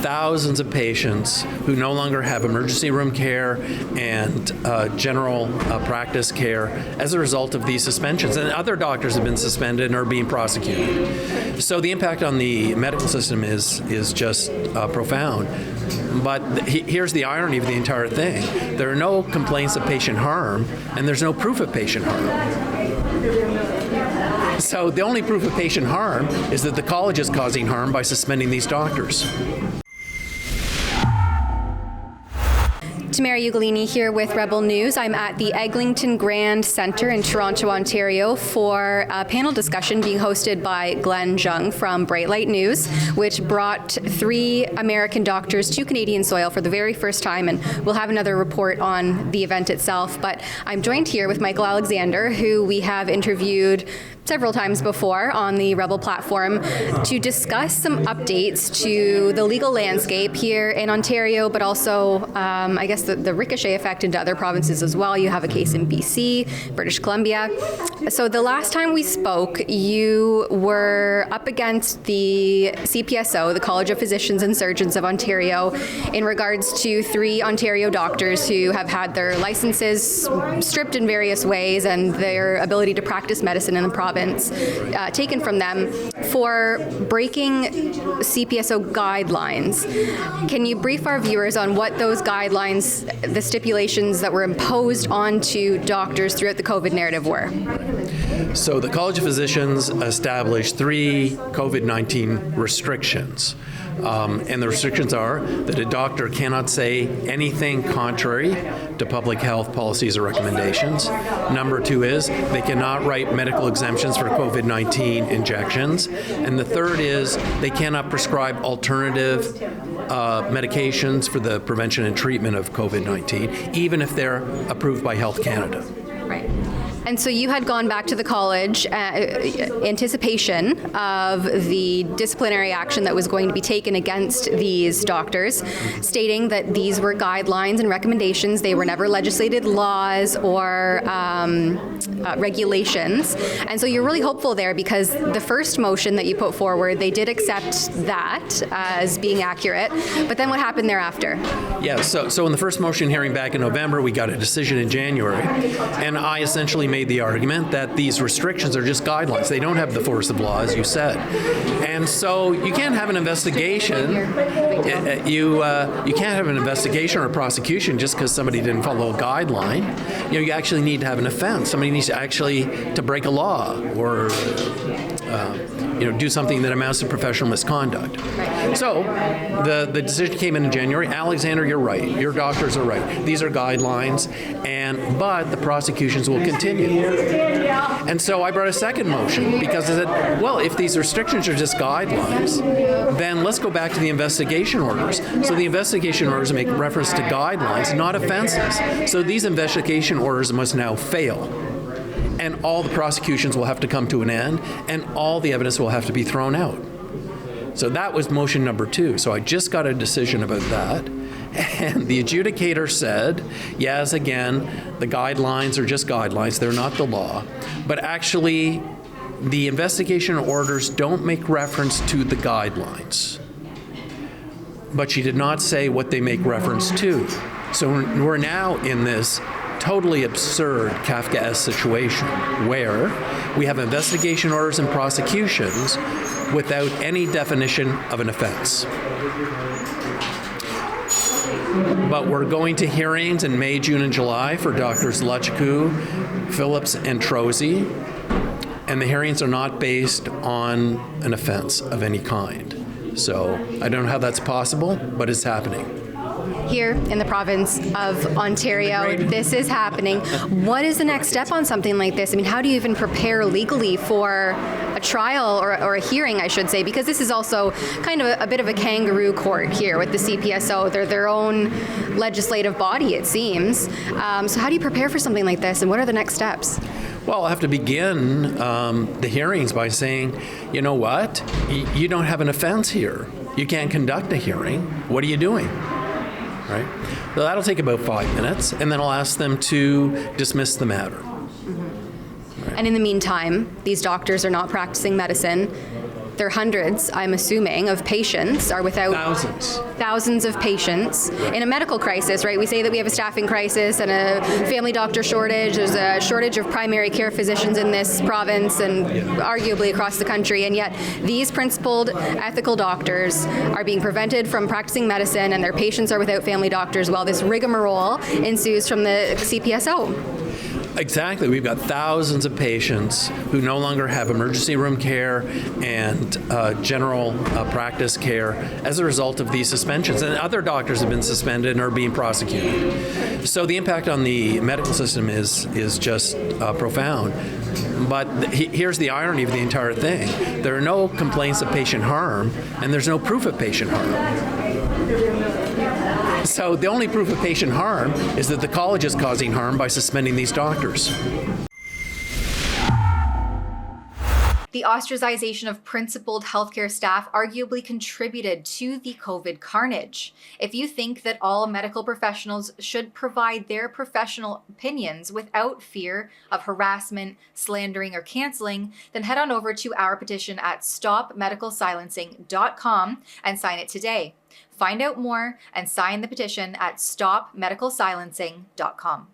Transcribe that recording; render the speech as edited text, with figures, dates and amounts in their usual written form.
thousands of patients who no longer have emergency room care and general practice care as a result of these suspensions. And other doctors have been suspended and are being prosecuted. So the impact on the medical system is just profound. But here's the irony of the entire thing. There are no complaints of patient harm, and there's no proof of patient harm. So the only proof of patient harm is that the college is causing harm by suspending these doctors. Tamara Ugolini here with Rebel News. I'm at the Eglinton Grand Centre in Toronto, Ontario for a panel discussion being hosted by Glenn Jung from Bright Light News, which brought 3 American doctors to Canadian soil for the very first time, and we'll have another report on the event itself. But I'm joined here with Michael Alexander, who we have interviewed several times before on the Rebel platform to discuss some updates to the legal landscape here in Ontario, but also, I guess, the ricochet effect into other provinces as well. You have a case in BC, British Columbia. So the last time we spoke, you were up against the CPSO, the College of Physicians and Surgeons of Ontario, in regards to 3 Ontario doctors who have had their licenses stripped in various ways and their ability to practice medicine in the province taken from them for breaking CPSO guidelines. Can you brief our viewers on what those guidelines, the stipulations that were imposed onto doctors throughout the COVID narrative were? So the College of Physicians established 3 COVID-19 restrictions. And the restrictions are that a doctor cannot say anything contrary to public health policies or recommendations. Number 2 is they cannot write medical exemptions for COVID-19 injections. And the third is they cannot prescribe alternative medications for the prevention and treatment of COVID-19, even if they're approved by Health Canada. Right. And so you had gone back to the college anticipation of the disciplinary action that was going to be taken against these doctors, stating that these were guidelines and recommendations. They were never legislated laws or regulations. And so you're really hopeful there because the first motion that you put forward, they did accept that as being accurate. But then what happened thereafter? Yeah, so in the first motion hearing back in November, we got a decision in January. And I essentially made the argument that these restrictions are just guidelines. They don't have the force of law, as you said. And so you can't have an investigation. You can't have an investigation or a prosecution just because somebody didn't follow a guideline. You actually need to have an offense. Somebody needs to actually to break a law or do something that amounts to professional misconduct. So the decision came in January. Alexander, you're right. Your doctors are right. These are guidelines, but the prosecutions will continue. And so I brought a second motion because I said, well, if these restrictions are just guidelines, then let's go back to the investigation orders. So the investigation orders make reference to guidelines, not offenses. So these investigation orders must now fail. And all the prosecutions will have to come to an end, and all the evidence will have to be thrown out. So that was motion number 2. So I just got a decision about that. And the adjudicator said, yes, again, the guidelines are just guidelines. They're not the law. But actually, the investigation orders don't make reference to the guidelines. But she did not say what they make reference to. So we're now in this totally absurd Kafkaesque situation where we have investigation orders and prosecutions without any definition of an offense. But we're going to hearings in May, June, and July for Drs. Luchku, Phillips, and Trozy, and the hearings are not based on an offense of any kind. So I don't know how that's possible, but it's happening. Here in the province of Ontario, this is happening. What is the next step on something like this? I mean, how do you even prepare legally for a trial or a hearing, I should say, because this is also kind of a bit of a kangaroo court here with the CPSO. They're their own legislative body, it seems. So how do you prepare for something like this, and what are the next steps? Well, I'll have to begin the hearings by saying, you know what? You don't have an offense here. You can't conduct a hearing. What are you doing? Right? So that'll take about 5 minutes, and then I'll ask them to dismiss the matter. Mm-hmm. Right. And in the meantime, these doctors are not practicing medicine. They're hundreds, I'm assuming, of patients are without thousands of patients in a medical crisis, right? We say that we have a staffing crisis and a family doctor shortage. There's a shortage of primary care physicians in this province and arguably across the country. And yet these principled ethical doctors are being prevented from practicing medicine and their patients are without family doctors while this rigmarole ensues from the CPSO. Exactly. We've got thousands of patients who no longer have emergency room care and general practice care as a result of these suspensions. And other doctors have been suspended and are being prosecuted. So the impact on the medical system is just profound. But here's the irony of the entire thing. There are no complaints of patient harm, and there's no proof of patient harm. So the only proof of patient harm is that the college is causing harm by suspending these doctors. The ostracization of principled healthcare staff arguably contributed to the COVID carnage. If you think that all medical professionals should provide their professional opinions without fear of harassment, slandering, or canceling, then head on over to our petition at stopmedicalsilencing.com and sign it today. Find out more and sign the petition at stopmedicalsilencing.com.